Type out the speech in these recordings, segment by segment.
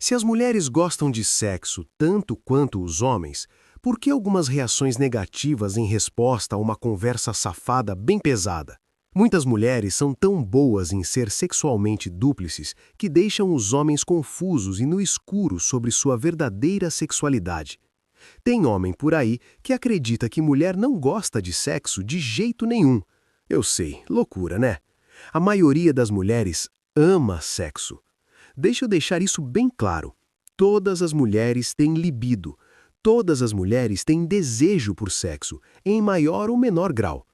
Se as mulheres gostam de sexo tanto quanto os homens, por que algumas reações negativas em resposta a uma conversa safada bem pesada? Muitas mulheres são tão boas em ser sexualmente dúplices que deixam os homens confusos e no escuro sobre sua verdadeira sexualidade. Tem homem por aí que acredita que mulher não gosta de sexo de jeito nenhum. Eu sei, loucura, né? A maioria das mulheres ama sexo. Deixa eu deixar isso bem claro. Todas as mulheres têm libido. Todas as mulheres têm desejo por sexo, em maior ou menor grau.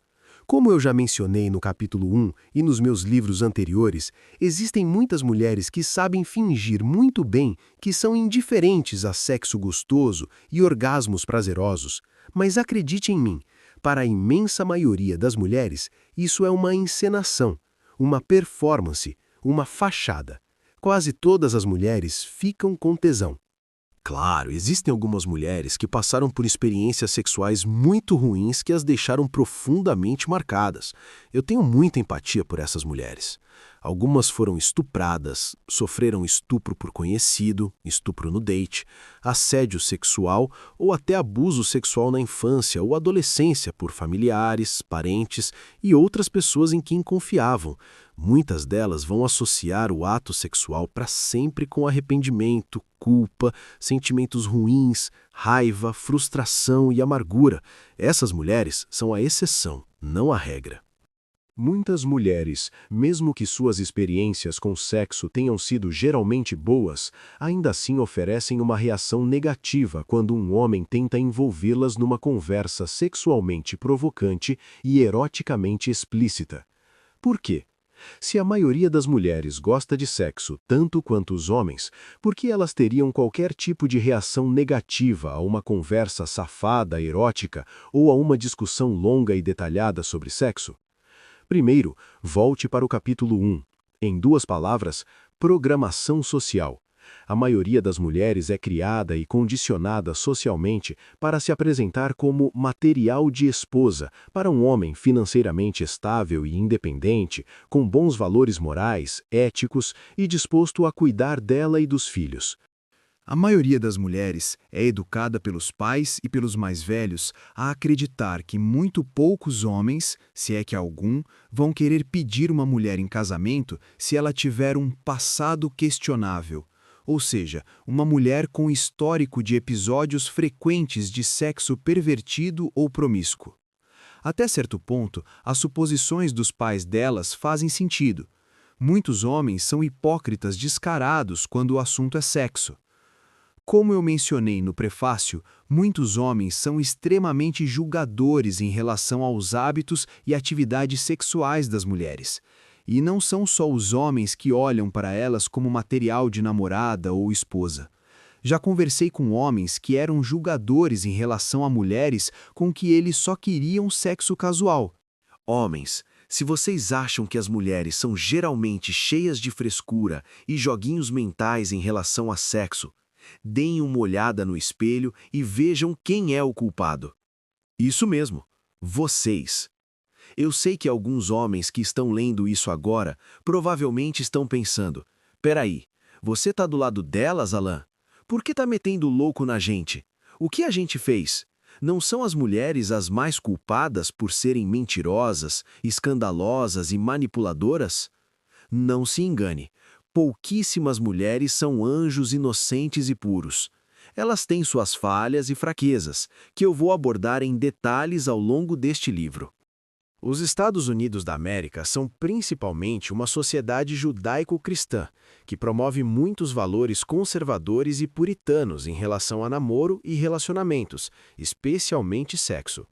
Como eu já mencionei no capítulo 1 e nos meus livros anteriores, existem muitas mulheres que sabem fingir muito bem que são indiferentes a sexo gostoso e orgasmos prazerosos. Mas acredite em mim, para a imensa maioria das mulheres, isso é uma encenação, uma performance, uma fachada. Quase todas as mulheres ficam com tesão. Claro, existem algumas mulheres que passaram por experiências sexuais muito ruins que as deixaram profundamente marcadas. Eu tenho muita empatia por essas mulheres. Algumas foram estupradas, sofreram estupro por conhecido, estupro no date, assédio sexual ou até abuso sexual na infância ou adolescência por familiares, parentes e outras pessoas em quem confiavam. Muitas delas vão associar o ato sexual para sempre com arrependimento, culpa, sentimentos ruins, raiva, frustração e amargura. Essas mulheres são a exceção, não a regra. Muitas mulheres, mesmo que suas experiências com sexo tenham sido geralmente boas, ainda assim oferecem uma reação negativa quando um homem tenta envolvê-las numa conversa sexualmente provocante e eroticamente explícita. Por quê? Se a maioria das mulheres gosta de sexo tanto quanto os homens, por que elas teriam qualquer tipo de reação negativa a uma conversa safada, erótica ou a uma discussão longa e detalhada sobre sexo? Primeiro, volte para o capítulo 1. Em duas palavras, programação social. A maioria das mulheres é criada e condicionada socialmente para se apresentar como material de esposa para um homem financeiramente estável e independente, com bons valores morais, éticos e disposto a cuidar dela e dos filhos. A maioria das mulheres é educada pelos pais e pelos mais velhos a acreditar que muito poucos homens, se é que algum, vão querer pedir uma mulher em casamento se ela tiver um passado questionável. Ou seja, uma mulher com histórico de episódios frequentes de sexo pervertido ou promíscuo. Até certo ponto, as suposições dos pais delas fazem sentido. Muitos homens são hipócritas descarados quando o assunto é sexo. Como eu mencionei no prefácio, muitos homens são extremamente julgadores em relação aos hábitos e atividades sexuais das mulheres. E não são só os homens que olham para elas como material de namorada ou esposa. Já conversei com homens que eram julgadores em relação a mulheres com que eles só queriam sexo casual. Homens, se vocês acham que as mulheres são geralmente cheias de frescura e joguinhos mentais em relação a sexo, deem uma olhada no espelho e vejam quem é o culpado. Isso mesmo, vocês. Eu sei que alguns homens que estão lendo isso agora provavelmente estão pensando: peraí, você tá do lado delas, Alan? Por que tá metendo louco na gente? O que a gente fez? Não são as mulheres as mais culpadas por serem mentirosas, escandalosas e manipuladoras? Não se engane. Pouquíssimas mulheres são anjos inocentes e puros. Elas têm suas falhas e fraquezas, que eu vou abordar em detalhes ao longo deste livro. Os Estados Unidos da América são principalmente uma sociedade judaico-cristã, que promove muitos valores conservadores e puritanos em relação a namoro e relacionamentos, especialmente sexo.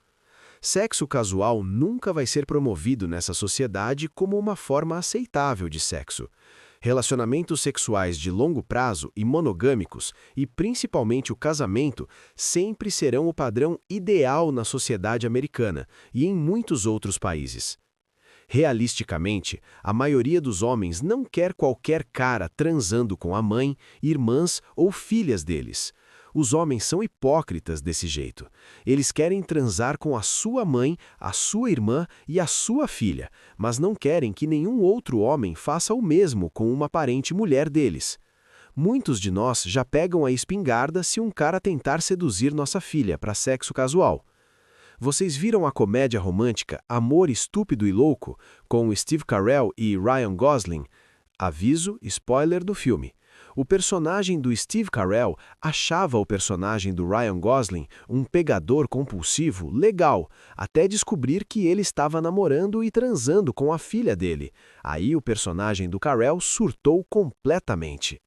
Sexo casual nunca vai ser promovido nessa sociedade como uma forma aceitável de sexo. Relacionamentos sexuais de longo prazo e monogâmicos, e principalmente o casamento, sempre serão o padrão ideal na sociedade americana e em muitos outros países. Realisticamente, a maioria dos homens não quer qualquer cara transando com a mãe, irmãs ou filhas deles. Os homens são hipócritas desse jeito. Eles querem transar com a sua mãe, a sua irmã e a sua filha, mas não querem que nenhum outro homem faça o mesmo com uma parente mulher deles. Muitos de nós já pegam a espingarda se um cara tentar seduzir nossa filha para sexo casual. Vocês viram a comédia romântica Amor Estúpido e Louco, com Steve Carell e Ryan Gosling? Aviso, spoiler do filme. O personagem do Steve Carell achava o personagem do Ryan Gosling um pegador compulsivo legal, até descobrir que ele estava namorando e transando com a filha dele. Aí o personagem do Carell surtou completamente.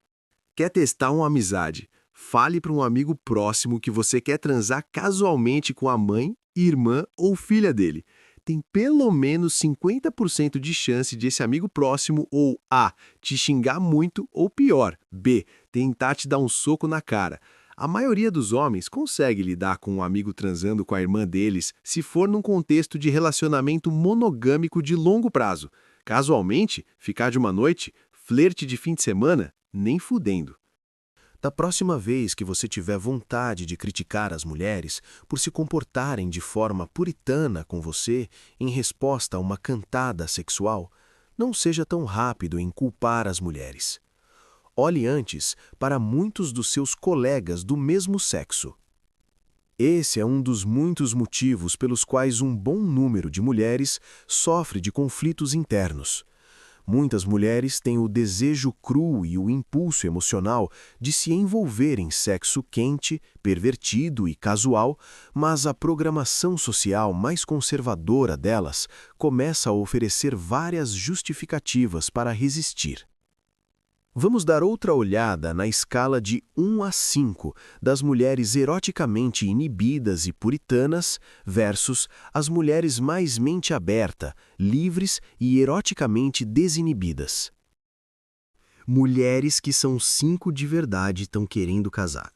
Quer testar uma amizade? Fale para um amigo próximo que você quer transar casualmente com a mãe, irmã ou filha dele. Tem pelo menos 50% de chance de esse amigo próximo ou A. te xingar muito ou pior, B. tentar te dar um soco na cara. A maioria dos homens consegue lidar com um amigo transando com a irmã deles se for num contexto de relacionamento monogâmico de longo prazo. Casualmente, ficar de uma noite, flerte de fim de semana, nem fudendo. Da próxima vez que você tiver vontade de criticar as mulheres por se comportarem de forma puritana com você em resposta a uma cantada sexual, não seja tão rápido em culpar as mulheres. Olhe antes para muitos dos seus colegas do mesmo sexo. Esse é um dos muitos motivos pelos quais um bom número de mulheres sofre de conflitos internos. Muitas mulheres têm o desejo cru e o impulso emocional de se envolver em sexo quente, pervertido e casual, mas a programação social mais conservadora delas começa a oferecer várias justificativas para resistir. Vamos dar outra olhada na escala de 1 a 5 das mulheres eroticamente inibidas e puritanas versus as mulheres mais mente aberta, livres e eroticamente desinibidas. Mulheres que são 5 de verdade estão querendo casar.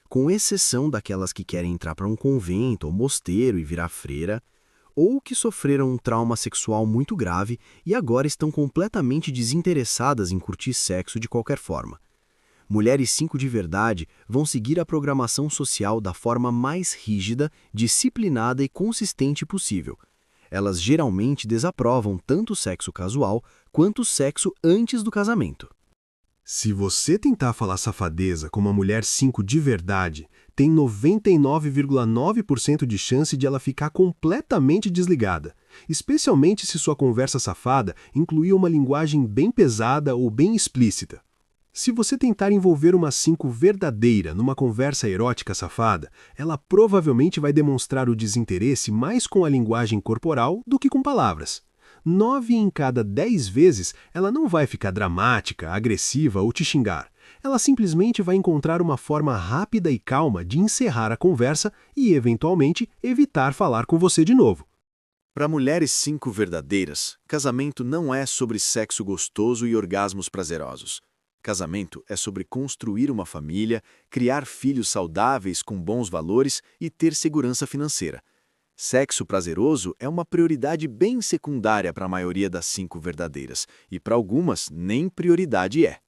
Com exceção daquelas que querem entrar para um convento ou mosteiro e virar freira, ou que sofreram um trauma sexual muito grave e agora estão completamente desinteressadas em curtir sexo de qualquer forma. Mulheres 5 de verdade vão seguir a programação social da forma mais rígida, disciplinada e consistente possível. Elas geralmente desaprovam tanto o sexo casual quanto o sexo antes do casamento. Se você tentar falar safadeza com uma mulher 5 de verdade, tem 99,9% de chance de ela ficar completamente desligada, especialmente se sua conversa safada incluir uma linguagem bem pesada ou bem explícita. Se você tentar envolver uma 5 verdadeira numa conversa erótica safada, ela provavelmente vai demonstrar o desinteresse mais com a linguagem corporal do que com palavras. 9 em cada 10 vezes, ela não vai ficar dramática, agressiva ou te xingar. Ela simplesmente vai encontrar uma forma rápida e calma de encerrar a conversa e, eventualmente, evitar falar com você de novo. Para mulheres 5 verdadeiras, casamento não é sobre sexo gostoso e orgasmos prazerosos. Casamento é sobre construir uma família, criar filhos saudáveis com bons valores e ter segurança financeira. Sexo prazeroso é uma prioridade bem secundária para a maioria das 5 verdadeiras, e para algumas nem prioridade é.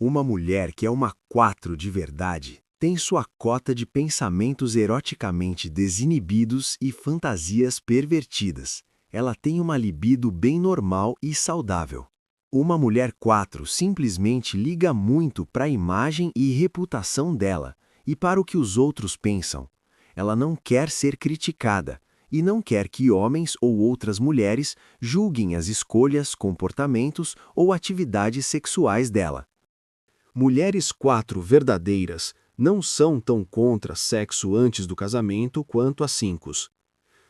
Uma mulher que é uma 4 de verdade tem sua cota de pensamentos eroticamente desinibidos e fantasias pervertidas. Ela tem uma libido bem normal e saudável. Uma mulher 4 simplesmente liga muito para a imagem e reputação dela e para o que os outros pensam. Ela não quer ser criticada e não quer que homens ou outras mulheres julguem as escolhas, comportamentos ou atividades sexuais dela. Mulheres 4 verdadeiras não são tão contra sexo antes do casamento quanto as 5.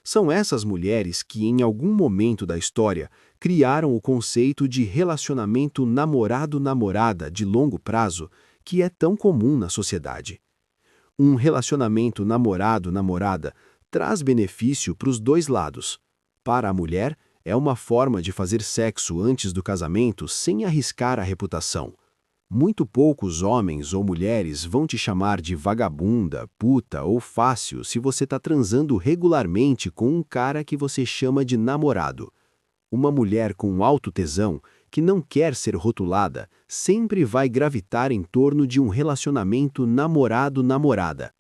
São essas mulheres que, em algum momento da história, criaram o conceito de relacionamento namorado-namorada de longo prazo, que é tão comum na sociedade. Um relacionamento namorado-namorada traz benefício para os dois lados. Para a mulher, é uma forma de fazer sexo antes do casamento sem arriscar a reputação. Muito poucos homens ou mulheres vão te chamar de vagabunda, puta ou fácil se você está transando regularmente com um cara que você chama de namorado. Uma mulher com alto tesão, que não quer ser rotulada, sempre vai gravitar em torno de um relacionamento namorado-namorada.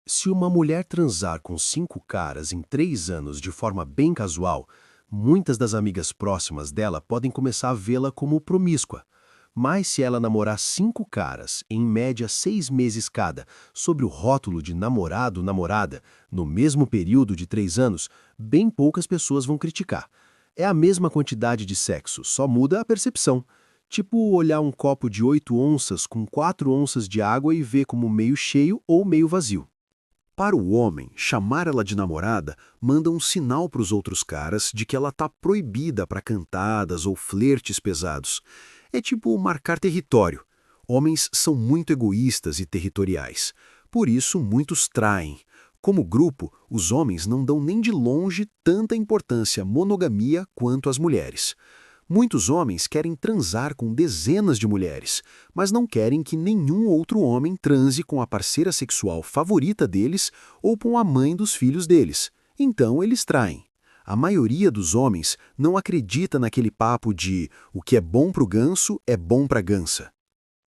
Se uma mulher transar com 5 caras em 3 anos de forma bem casual, muitas das amigas próximas dela podem começar a vê-la como promíscua. Mas se ela namorar 5 caras, em média 6 meses cada, sob o rótulo de namorado-namorada, no mesmo período de 3 anos, bem poucas pessoas vão criticar. É a mesma quantidade de sexo, só muda a percepção. Tipo olhar um copo de 8 onças com 4 onças de água e ver como meio cheio ou meio vazio. Para o homem, chamar ela de namorada manda um sinal para os outros caras de que ela está proibida para cantadas ou flertes pesados. É tipo marcar território. Homens são muito egoístas e territoriais. Por isso, muitos traem. Como grupo, os homens não dão nem de longe tanta importância à monogamia quanto as mulheres. Muitos homens querem transar com dezenas de mulheres, mas não querem que nenhum outro homem transe com a parceira sexual favorita deles ou com a mãe dos filhos deles. Então eles traem. A maioria dos homens não acredita naquele papo de o que é bom pro ganso é bom pra gansa.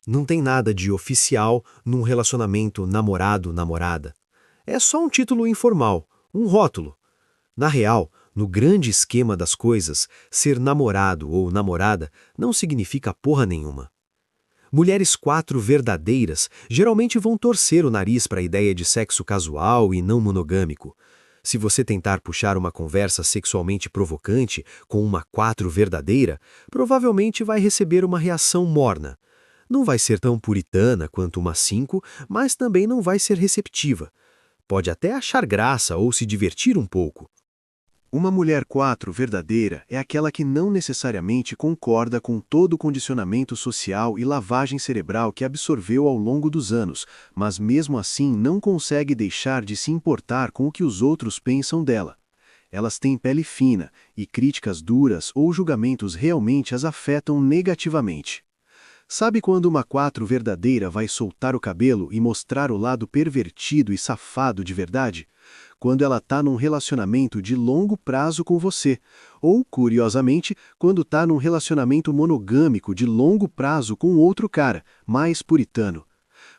Não tem nada de oficial num relacionamento namorado-namorada. É só um título informal, um rótulo. Na real, no grande esquema das coisas, ser namorado ou namorada não significa porra nenhuma. Mulheres 4 verdadeiras geralmente vão torcer o nariz para a ideia de sexo casual e não monogâmico. Se você tentar puxar uma conversa sexualmente provocante com uma 4 verdadeira, provavelmente vai receber uma reação morna. Não vai ser tão puritana quanto uma 5, mas também não vai ser receptiva. Pode até achar graça ou se divertir um pouco. Uma mulher 4 verdadeira é aquela que não necessariamente concorda com todo o condicionamento social e lavagem cerebral que absorveu ao longo dos anos, mas mesmo assim não consegue deixar de se importar com o que os outros pensam dela. Elas têm pele fina e críticas duras ou julgamentos realmente as afetam negativamente. Sabe quando uma 4 verdadeira vai soltar o cabelo e mostrar o lado pervertido e safado de verdade? Quando ela está num relacionamento de longo prazo com você, ou, curiosamente, quando está num relacionamento monogâmico de longo prazo com outro cara, mais puritano.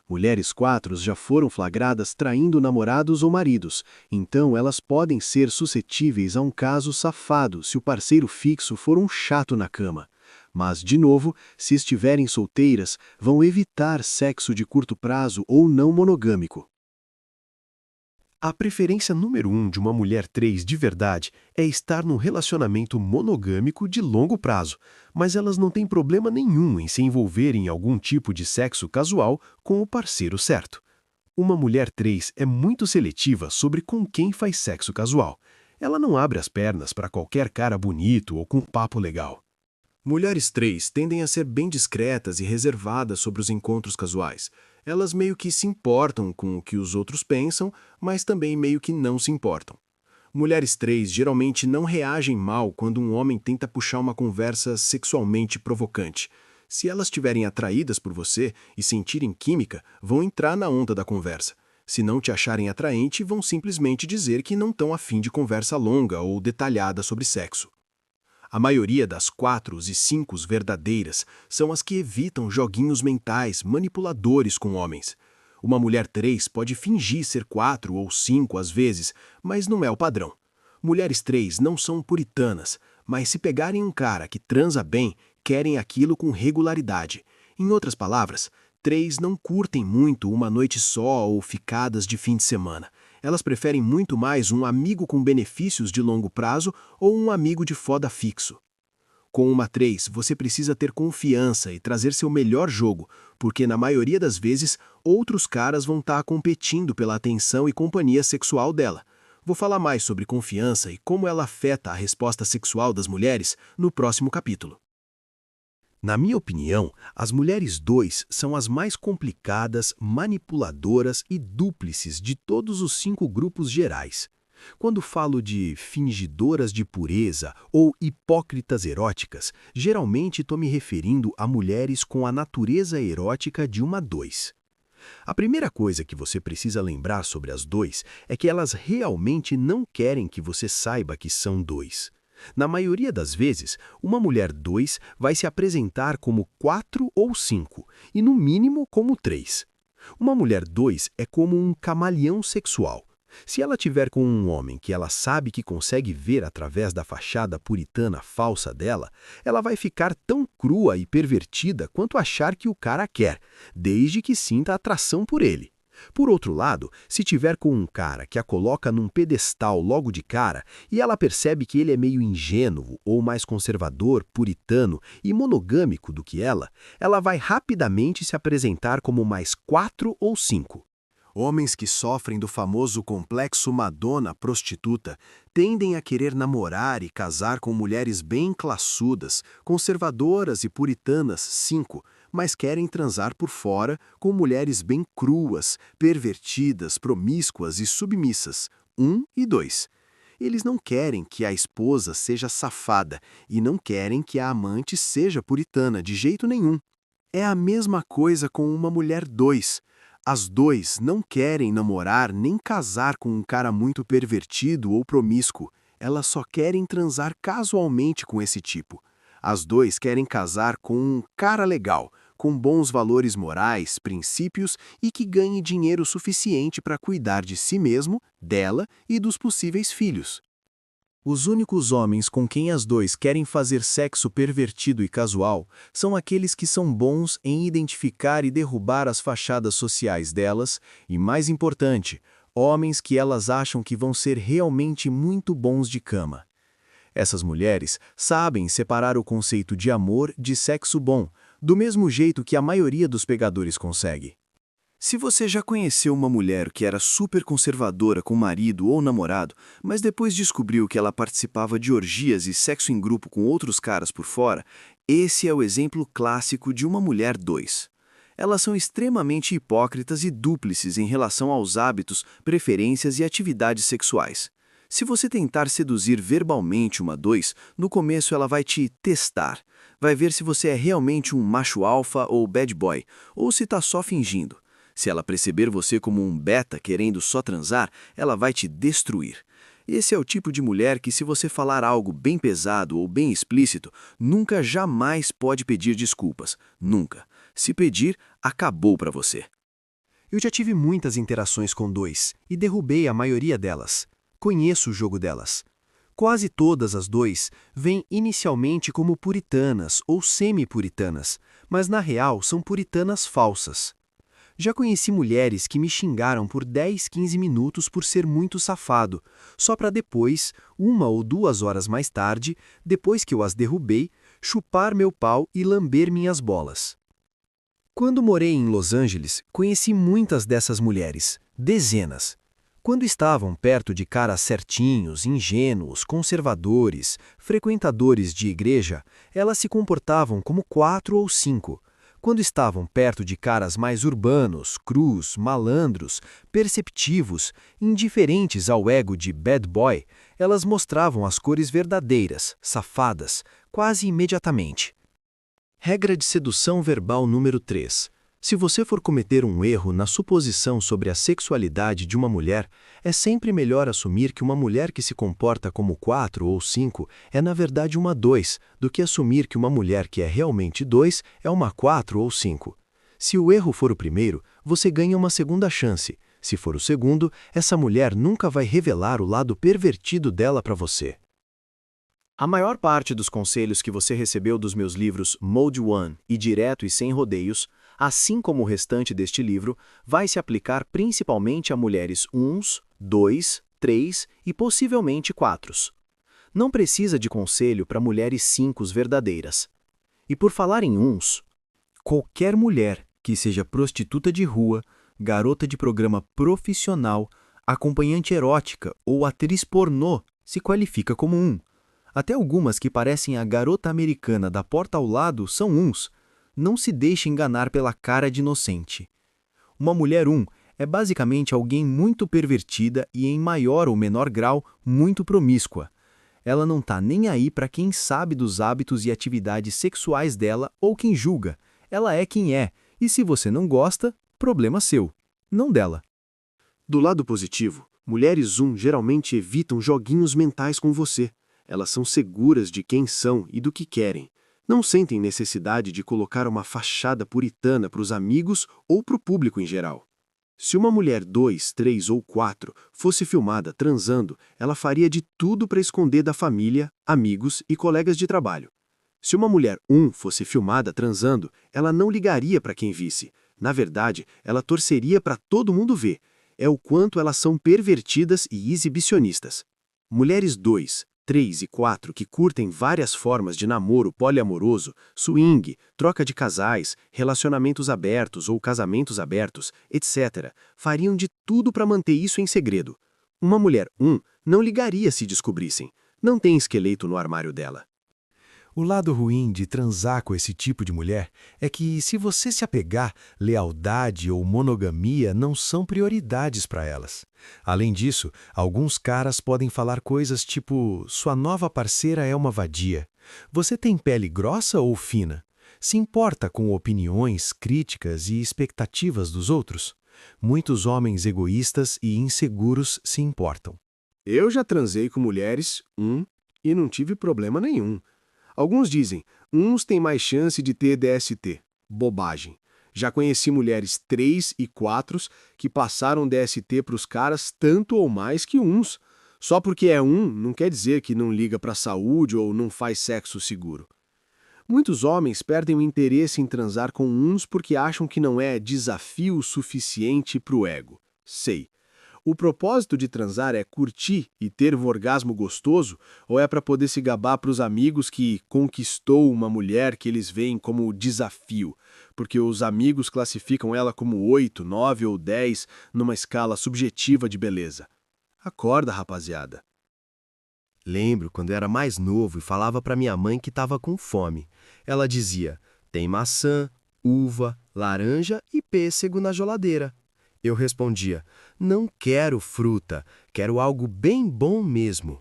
Mulheres 4 já foram flagradas traindo namorados ou maridos, então elas podem ser suscetíveis a um caso safado se o parceiro fixo for um chato na cama. Mas, de novo, se estiverem solteiras, vão evitar sexo de curto prazo ou não monogâmico. A preferência número 1 de uma mulher 3 de verdade é estar num relacionamento monogâmico de longo prazo, mas elas não têm problema nenhum em se envolverem em algum tipo de sexo casual com o parceiro certo. Uma mulher 3 é muito seletiva sobre com quem faz sexo casual. Ela não abre as pernas para qualquer cara bonito ou com papo legal. Mulheres 3 tendem a ser bem discretas e reservadas sobre os encontros casuais. Elas meio que se importam com o que os outros pensam, mas também meio que não se importam. Mulheres 3 geralmente não reagem mal quando um homem tenta puxar uma conversa sexualmente provocante. Se elas estiverem atraídas por você e sentirem química, vão entrar na onda da conversa. Se não te acharem atraente, vão simplesmente dizer que não estão afim de conversa longa ou detalhada sobre sexo. A maioria das 4 e 5 verdadeiras são as que evitam joguinhos mentais manipuladores com homens. Uma mulher 3 pode fingir ser 4 ou 5 às vezes, mas não é o padrão. Mulheres 3 não são puritanas, mas se pegarem um cara que transa bem, querem aquilo com regularidade. Em outras palavras, 3 não curtem muito uma noite só ou ficadas de fim de semana. Elas preferem muito mais um amigo com benefícios de longo prazo ou um amigo de foda fixo. Com uma 3, você precisa ter confiança e trazer seu melhor jogo, porque na maioria das vezes, outros caras vão estar competindo pela atenção e companhia sexual dela. Vou falar mais sobre confiança e como ela afeta a resposta sexual das mulheres no próximo capítulo. Na minha opinião, as mulheres 2 são as mais complicadas, manipuladoras e dúplices de todos os 5 grupos gerais. Quando falo de fingidoras de pureza ou hipócritas eróticas, geralmente estou me referindo a mulheres com a natureza erótica de uma 2. A primeira coisa que você precisa lembrar sobre as 2 é que elas realmente não querem que você saiba que são 2. Na maioria das vezes, uma mulher 2 vai se apresentar como 4 ou 5, e no mínimo como 3. Uma mulher 2 é como um camaleão sexual. Se ela tiver com um homem que ela sabe que consegue ver através da fachada puritana falsa dela, ela vai ficar tão crua e pervertida quanto achar que o cara quer, desde que sinta atração por ele. Por outro lado, se tiver com um cara que a coloca num pedestal logo de cara e ela percebe que ele é meio ingênuo ou mais conservador, puritano e monogâmico do que ela vai rapidamente se apresentar como mais 4 ou 5. Homens que sofrem do famoso complexo Madonna prostituta tendem a querer namorar e casar com mulheres bem classudas, conservadoras e puritanas 5, mas querem transar por fora com mulheres bem cruas, pervertidas, promíscuas e submissas 1 e 2. Eles não querem que a esposa seja safada e não querem que a amante seja puritana de jeito nenhum. É a mesma coisa com uma mulher 2. As 2 não querem namorar nem casar com um cara muito pervertido ou promíscuo. Elas só querem transar casualmente com esse tipo. As 2 querem casar com um cara legal, com bons valores morais, princípios e que ganhe dinheiro suficiente para cuidar de si mesmo, dela e dos possíveis filhos. Os únicos homens com quem as 2 querem fazer sexo pervertido e casual são aqueles que são bons em identificar e derrubar as fachadas sociais delas e, mais importante, homens que elas acham que vão ser realmente muito bons de cama. Essas mulheres sabem separar o conceito de amor de sexo bom, do mesmo jeito que a maioria dos pegadores consegue. Se você já conheceu uma mulher que era super conservadora com marido ou namorado, mas depois descobriu que ela participava de orgias e sexo em grupo com outros caras por fora, esse é o exemplo clássico de uma mulher 2. Elas são extremamente hipócritas e dúplices em relação aos hábitos, preferências e atividades sexuais. Se você tentar seduzir verbalmente uma 2, no começo ela vai te testar. Vai ver se você é realmente um macho alfa ou bad boy, ou se está só fingindo. Se ela perceber você como um beta querendo só transar, ela vai te destruir. Esse é o tipo de mulher que, se você falar algo bem pesado ou bem explícito, nunca jamais pode pedir desculpas. Nunca. Se pedir, acabou para você. Eu já tive muitas interações com 2 e derrubei a maioria delas. Conheço o jogo delas. Quase todas as 2 vêm inicialmente como puritanas ou semi-puritanas, mas na real são puritanas falsas. Já conheci mulheres que me xingaram por 10, 15 minutos por ser muito safado, só para depois, 1 ou 2 horas mais tarde, depois que eu as derrubei, chupar meu pau e lamber minhas bolas. Quando morei em Los Angeles, conheci muitas dessas mulheres, dezenas. Quando estavam perto de caras certinhos, ingênuos, conservadores, frequentadores de igreja, elas se comportavam como 4 ou 5. Quando estavam perto de caras mais urbanos, crus, malandros, perceptivos, indiferentes ao ego de bad boy, elas mostravam as cores verdadeiras, safadas, quase imediatamente. Regra de sedução verbal número 3. Se você for cometer um erro na suposição sobre a sexualidade de uma mulher, é sempre melhor assumir que uma mulher que se comporta como 4 ou 5 é na verdade uma 2, do que assumir que uma mulher que é realmente 2 é uma 4 ou 5. Se o erro for o primeiro, você ganha uma segunda chance. Se for o segundo, essa mulher nunca vai revelar o lado pervertido dela para você. A maior parte dos conselhos que você recebeu dos meus livros Mode 1 e Direto e Sem Rodeios, assim como o restante deste livro, vai se aplicar principalmente a mulheres 1s, 2, 3 e possivelmente 4s. Não precisa de conselho para mulheres 5s verdadeiras. E por falar em 1s, qualquer mulher que seja prostituta de rua, garota de programa profissional, acompanhante erótica ou atriz pornô se qualifica como 1. Até algumas que parecem a garota americana da porta ao lado são 1s. Não se deixe enganar pela cara de inocente. Uma mulher 1 é basicamente alguém muito pervertida e, em maior ou menor grau, muito promíscua. Ela não tá nem aí para quem sabe dos hábitos e atividades sexuais dela ou quem julga. Ela é quem é, e se você não gosta, problema seu, não dela. Do lado positivo, mulheres 1 geralmente evitam joguinhos mentais com você. Elas são seguras de quem são e do que querem. Não sentem necessidade de colocar uma fachada puritana para os amigos ou para o público em geral. Se uma mulher 2, 3 ou 4 fosse filmada transando, ela faria de tudo para esconder da família, amigos e colegas de trabalho. Se uma mulher 1 fosse filmada transando, ela não ligaria para quem visse. Na verdade, ela torceria para todo mundo ver. É o quanto elas são pervertidas e exibicionistas. Mulheres 2, 3 e 4 que curtem várias formas de namoro poliamoroso, swing, troca de casais, relacionamentos abertos ou casamentos abertos, etc., fariam de tudo para manter isso em segredo. Uma mulher 1 não ligaria se descobrissem. Não tem esqueleto no armário dela. O lado ruim de transar com esse tipo de mulher é que, se você se apegar, lealdade ou monogamia não são prioridades para elas. Além disso, alguns caras podem falar coisas tipo: sua nova parceira é uma vadia. Você tem pele grossa ou fina? Se importa com opiniões, críticas e expectativas dos outros? Muitos homens egoístas e inseguros se importam. Eu já transei com mulheres, e não tive problema nenhum. Alguns dizem, uns têm mais chance de ter DST. Bobagem. Já conheci mulheres 3 e 4 que passaram DST para os caras tanto ou mais que uns. Só porque é não quer dizer que não liga para a saúde ou não faz sexo seguro. Muitos homens perdem o interesse em transar com uns porque acham que não é desafio suficiente para o ego. Sei. O propósito de transar é curtir e ter um orgasmo gostoso, ou é para poder se gabar para os amigos que conquistou uma mulher que eles veem como desafio, porque os amigos classificam ela como 8, 9 ou 10 numa escala subjetiva de beleza? Acorda, rapaziada. Lembro quando era mais novo e falava para minha mãe que estava com fome. Ela dizia: tem maçã, uva, laranja e pêssego na geladeira. Eu respondia: não quero fruta, quero algo bem bom mesmo.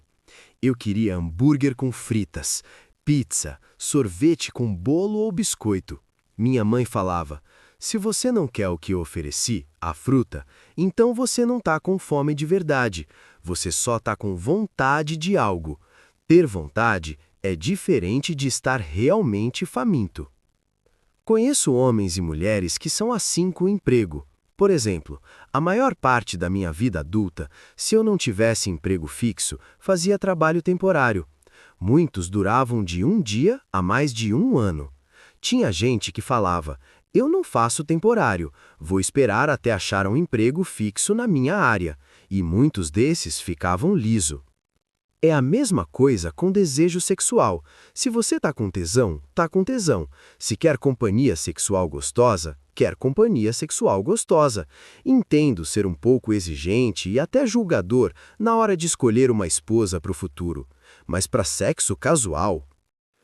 Eu queria hambúrguer com fritas, pizza, sorvete com bolo ou biscoito. Minha mãe falava: se você não quer o que eu ofereci, a fruta, então você não está com fome de verdade, você só está com vontade de algo. Ter vontade é diferente de estar realmente faminto. Conheço homens e mulheres que são assim com o emprego. Por exemplo, a maior parte da minha vida adulta, se eu não tivesse emprego fixo, fazia trabalho temporário. Muitos duravam de 1 dia a mais de 1 ano. Tinha gente que falava: eu não faço temporário, vou esperar até achar um emprego fixo na minha área. E muitos desses ficavam liso. É a mesma coisa com desejo sexual. Se você tá com tesão, tá com tesão. Se quer companhia sexual gostosa, quer companhia sexual gostosa. Entendo ser um pouco exigente e até julgador na hora de escolher uma esposa para o futuro. Mas para sexo casual...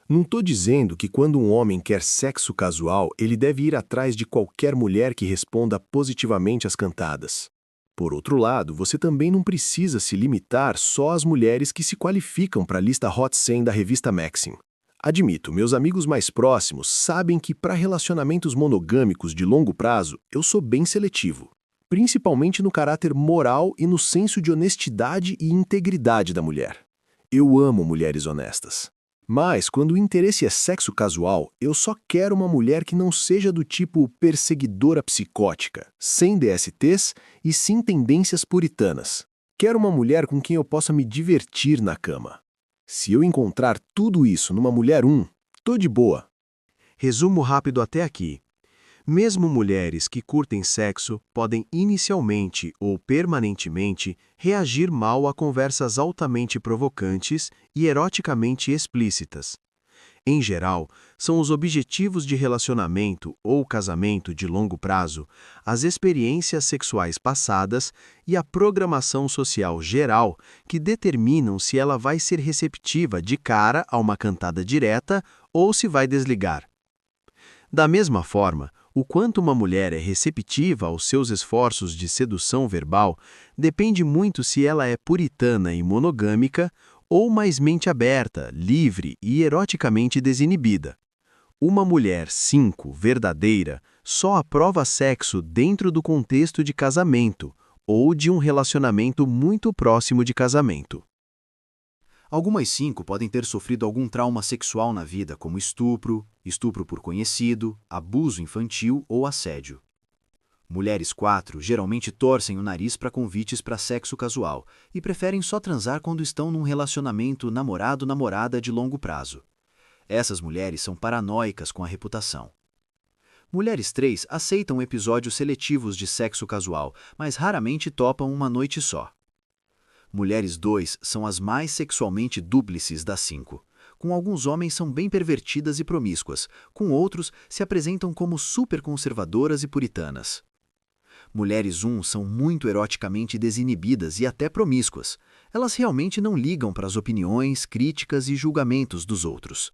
Não tô dizendo que quando um homem quer sexo casual, ele deve ir atrás de qualquer mulher que responda positivamente às cantadas. Por outro lado, você também não precisa se limitar só às mulheres que se qualificam para a lista Hot 100 da revista Maxim. Admito, meus amigos mais próximos sabem que para relacionamentos monogâmicos de longo prazo, eu sou bem seletivo, principalmente no caráter moral e no senso de honestidade e integridade da mulher. Eu amo mulheres honestas. Mas, quando o interesse é sexo casual, eu só quero uma mulher que não seja do tipo perseguidora psicótica, sem DSTs e sem tendências puritanas. Quero uma mulher com quem eu possa me divertir na cama. Se eu encontrar tudo isso numa mulher 1, tô de boa. Resumo rápido até aqui. Mesmo mulheres que curtem sexo podem inicialmente ou permanentemente reagir mal a conversas altamente provocantes e eroticamente explícitas. Em geral, são os objetivos de relacionamento ou casamento de longo prazo, as experiências sexuais passadas e a programação social geral que determinam se ela vai ser receptiva de cara a uma cantada direta ou se vai desligar. Da mesma forma, o quanto uma mulher é receptiva aos seus esforços de sedução verbal depende muito se ela é puritana e monogâmica ou mais mente aberta, livre e eroticamente desinibida. Uma mulher 5 verdadeira só aprova sexo dentro do contexto de casamento ou de um relacionamento muito próximo de casamento. Algumas 5 podem ter sofrido algum trauma sexual na vida, como estupro, estupro por conhecido, abuso infantil ou assédio. Mulheres 4 geralmente torcem o nariz para convites para sexo casual e preferem só transar quando estão num relacionamento namorado-namorada de longo prazo. Essas mulheres são paranoicas com a reputação. Mulheres 3 aceitam episódios seletivos de sexo casual, mas raramente topam uma noite só. Mulheres 2 são as mais sexualmente dúplices das 5. Com alguns homens são bem pervertidas e promíscuas, com outros se apresentam como superconservadoras e puritanas. Mulheres 1 são muito eroticamente desinibidas e até promíscuas. Elas realmente não ligam para as opiniões, críticas e julgamentos dos outros.